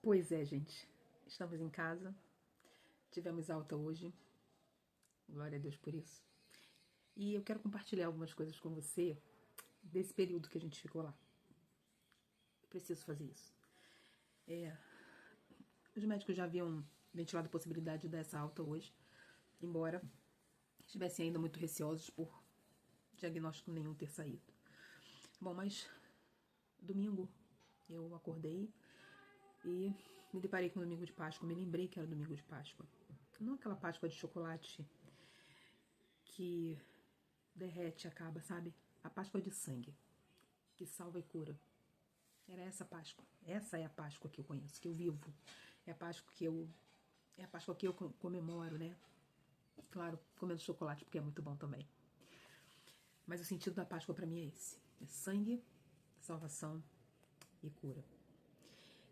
Pois é, gente. Estamos em casa. Tivemos alta hoje. Glória a Deus por isso. E eu quero compartilhar algumas coisas com você desse período que a gente ficou lá. Eu preciso fazer isso. Os médicos já haviam ventilado a possibilidade dessa alta hoje, embora estivessem ainda muito receosos por diagnóstico nenhum ter saído. Bom, mas domingo eu acordei e me deparei com o domingo de Páscoa. Me lembrei que era domingo de Páscoa. Não aquela Páscoa de chocolate que derrete e acaba, sabe? A Páscoa de sangue, que salva e cura. Era essa Páscoa. Essa é a Páscoa que eu conheço, que eu vivo. É a Páscoa que eu comemoro, né? Claro, comendo chocolate, porque é muito bom também. Mas o sentido da Páscoa para mim é esse. É sangue, salvação e cura.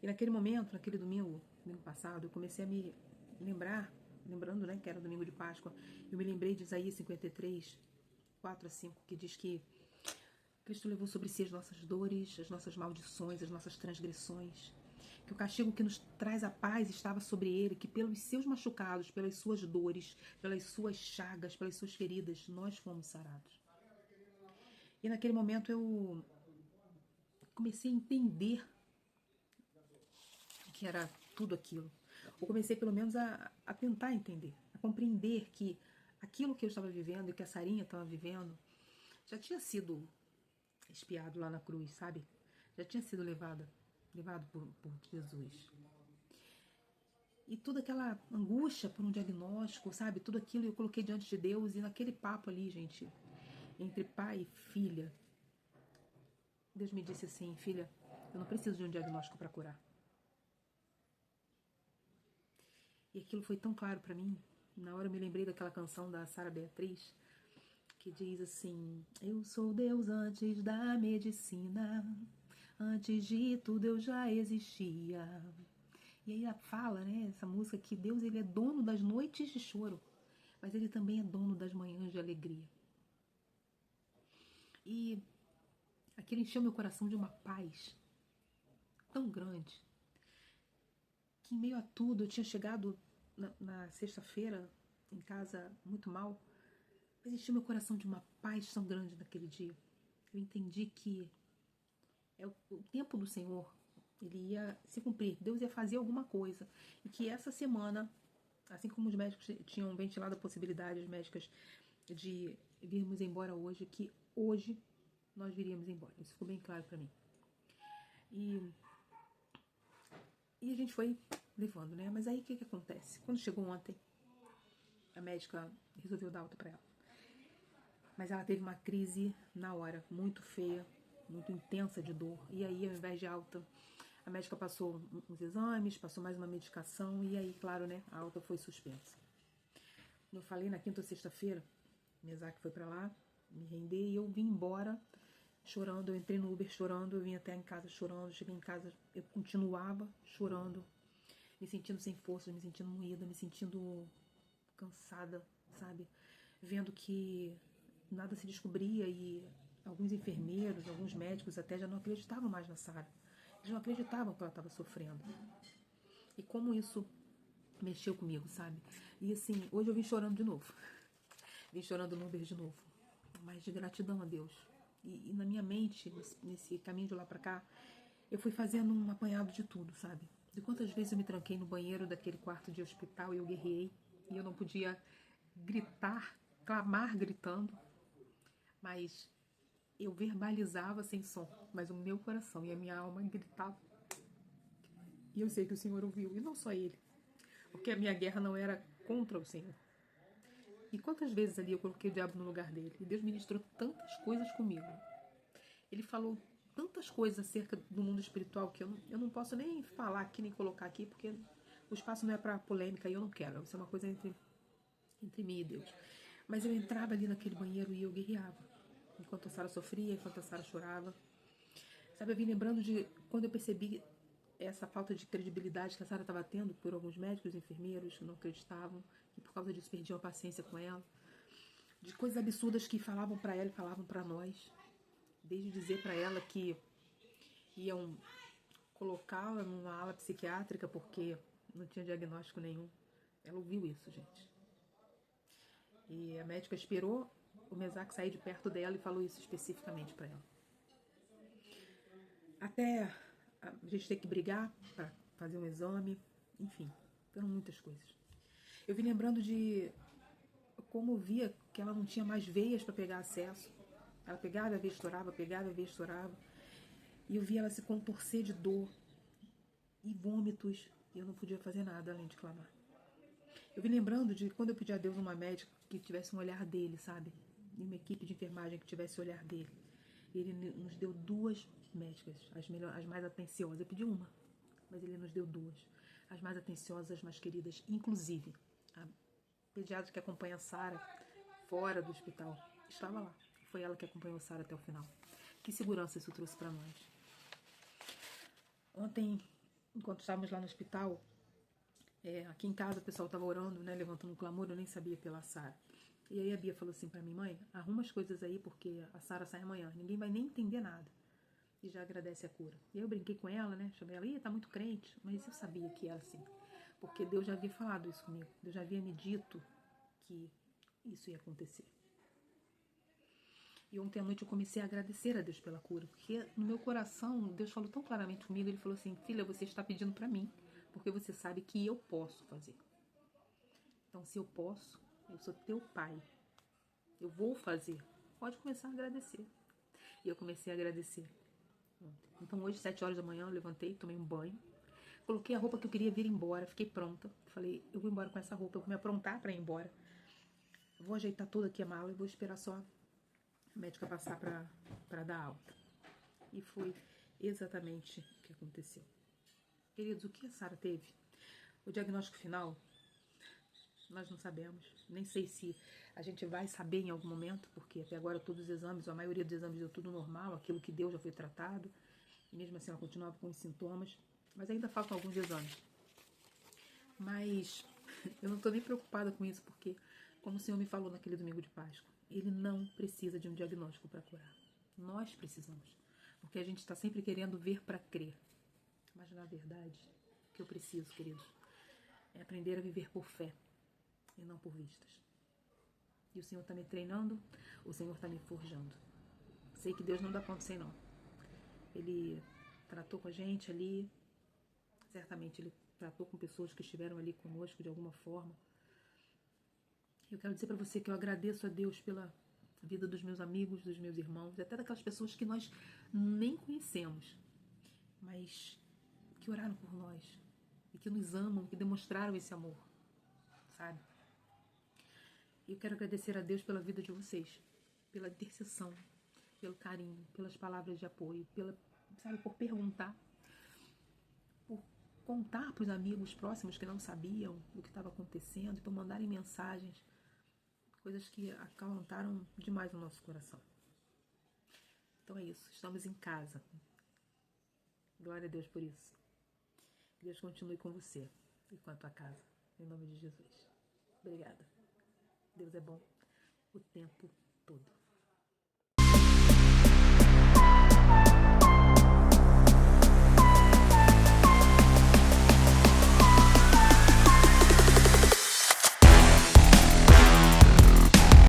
E naquele momento, naquele domingo passado, eu comecei a me lembrar, lembrando, né, que era domingo de Páscoa, eu me lembrei de Isaías 53, 4 a 5, que diz que Cristo levou sobre si as nossas dores, as nossas maldições, as nossas transgressões, que o castigo que nos traz a paz estava sobre ele, que pelos seus machucados, pelas suas dores, pelas suas chagas, pelas suas feridas, nós fomos sarados. E naquele momento eu comecei a entender o que era tudo aquilo. Eu comecei pelo menos a tentar entender, a compreender que aquilo que eu estava vivendo e que a Sarinha estava vivendo já tinha sido expiado lá na cruz, sabe? Já tinha sido levado por Jesus. E toda aquela angústia por um diagnóstico, sabe? Tudo aquilo eu coloquei diante de Deus e naquele papo ali, gente, entre pai e filha, Deus me disse assim: filha, eu não preciso de um diagnóstico para curar. E aquilo foi tão claro para mim. Na hora eu me lembrei daquela canção da Sara Beatriz, que diz assim: eu sou Deus antes da medicina, antes de tudo eu já existia. E aí ela fala, né, essa música, que Deus, ele é dono das noites de choro, mas ele também é dono das manhãs de alegria. E aquilo encheu meu coração de uma paz tão grande, que em meio a tudo eu tinha chegado na sexta-feira em casa muito mal, mas encheu meu coração de uma paz tão grande naquele dia. Eu entendi que o tempo do Senhor, ele ia se cumprir, Deus ia fazer alguma coisa, e que essa semana, assim como os médicos tinham ventilado a possibilidade, as médicas, de virmos embora hoje, que hoje nós viríamos embora. Isso ficou bem claro para mim. E a gente foi levando, né? Mas aí o que acontece? Quando chegou ontem, a médica resolveu dar alta para ela. Mas ela teve uma crise na hora, muito feia, muito intensa de dor. E aí, ao invés de alta, a médica passou uns exames, passou mais uma medicação. E aí, claro, né, a alta foi suspensa. Como eu falei, na quinta ou sexta-feira, Mesaque foi para lá me render e eu vim embora chorando. Eu entrei no Uber chorando, eu vim até em casa chorando. Cheguei em casa, eu continuava chorando, me sentindo sem força, me sentindo moída, me sentindo cansada, sabe? Vendo que nada se descobria e alguns enfermeiros, alguns médicos até já não acreditavam mais na Sara. Eles não acreditavam que ela estava sofrendo. E como isso mexeu comigo, sabe? E assim, hoje eu vim chorando de novo. Vim chorando no Uber de novo. Mas de gratidão a Deus. E na minha mente, nesse caminho de lá pra cá, eu fui fazendo um apanhado de tudo, sabe? De quantas vezes eu me tranquei no banheiro daquele quarto de hospital e eu guerreei. E eu não podia gritar, clamar gritando. Mas eu verbalizava sem som. Mas o meu coração e a minha alma gritavam. E eu sei que o Senhor ouviu. E não só Ele. Porque a minha guerra não era contra o Senhor. E quantas vezes ali eu coloquei o diabo no lugar dele. E Deus ministrou tantas coisas comigo. Ele falou tantas coisas acerca do mundo espiritual que eu não posso nem falar aqui, nem colocar aqui, porque o espaço não é para polêmica e eu não quero. Isso é uma coisa entre mim e Deus. Mas eu entrava ali naquele banheiro e eu guerreava. Enquanto a Sara sofria, enquanto a Sara chorava. Sabe, eu vim lembrando de quando eu percebi essa falta de credibilidade que a Sara estava tendo por alguns médicos e enfermeiros que não acreditavam, que por causa disso perdiam a paciência com ela. De coisas absurdas que falavam para ela e falavam para nós. Desde dizer para ela que iam colocá-la numa ala psiquiátrica porque não tinha diagnóstico nenhum. Ela ouviu isso, gente. E a médica esperou o Mesaque sair de perto dela e falou isso especificamente para ela. Até a gente ter que brigar para fazer um exame, enfim, foram muitas coisas. Eu vim lembrando de como eu via que ela não tinha mais veias para pegar acesso. Ela pegava e a veia estourava, pegava e a veia estourava. E eu via ela se contorcer de dor e vômitos. E eu não podia fazer nada além de clamar. Eu vim lembrando de quando eu pedi a Deus uma médica que tivesse um olhar dele, sabe? E uma equipe de enfermagem que tivesse o olhar dele. Ele nos deu 2 médicas, as mais atenciosas. Eu pedi uma, mas ele nos deu 2. As mais atenciosas, as mais queridas. Inclusive, a pediatra que acompanha a Sara fora do hospital estava lá. Foi ela que acompanhou a Sara até o final. Que segurança isso trouxe para nós. Ontem, enquanto estávamos lá no hospital, aqui em casa o pessoal estava orando, né, levantando um clamor, eu nem sabia pela Sara. E aí a Bia falou assim para mim: mãe, arruma as coisas aí porque a Sara sai amanhã, ninguém vai nem entender nada. E já agradece a cura. E aí eu brinquei com ela, né, chamei ela, tá muito crente, mas eu sabia que era assim. Porque Deus já havia falado isso comigo, Deus já havia me dito que isso ia acontecer. E ontem à noite eu comecei a agradecer a Deus pela cura, porque no meu coração Deus falou tão claramente comigo, ele falou assim: filha, você está pedindo para mim, porque você sabe que eu posso fazer. Então, se eu posso, eu sou teu pai, eu vou fazer, pode começar a agradecer. E eu comecei a agradecer ontem. Então hoje, 7 horas da manhã, eu levantei, tomei um banho, coloquei a roupa que eu queria vir embora, fiquei pronta. Falei, eu vou embora com essa roupa, eu vou me aprontar para ir embora. Vou ajeitar toda aqui a mala e vou esperar só a médica passar para dar alta. E foi exatamente o que aconteceu. Queridos, o que a Sara teve? O diagnóstico final, nós não sabemos. Nem sei se a gente vai saber em algum momento, porque até agora todos os exames, a maioria dos exames deu tudo normal, aquilo que deu já foi tratado. E mesmo assim ela continuava com os sintomas. Mas ainda faltam alguns exames. Mas eu não estou nem preocupada com isso, porque, como o Senhor me falou naquele domingo de Páscoa, Ele não precisa de um diagnóstico para curar. Nós precisamos. Porque a gente está sempre querendo ver para crer. Mas, na verdade, o que eu preciso, queridos, é aprender a viver por fé e não por vistas. E o Senhor está me treinando, o Senhor está me forjando. Sei que Deus não dá ponto sem nó. Ele tratou com a gente ali, certamente Ele tratou com pessoas que estiveram ali conosco de alguma forma. Eu quero dizer para você que eu agradeço a Deus pela vida dos meus amigos, dos meus irmãos, até daquelas pessoas que nós nem conhecemos, mas que oraram por nós e que nos amam, que demonstraram esse amor, sabe? E eu quero agradecer a Deus pela vida de vocês, pela intercessão, pelo carinho, pelas palavras de apoio, por perguntar, por contar para os amigos próximos que não sabiam o que estava acontecendo, por mandarem mensagens, coisas que acalentaram demais o nosso coração. Então é isso, estamos em casa. Glória a Deus por isso. Que Deus continue com você e com a tua casa, em nome de Jesus. Obrigada. Deus é bom o tempo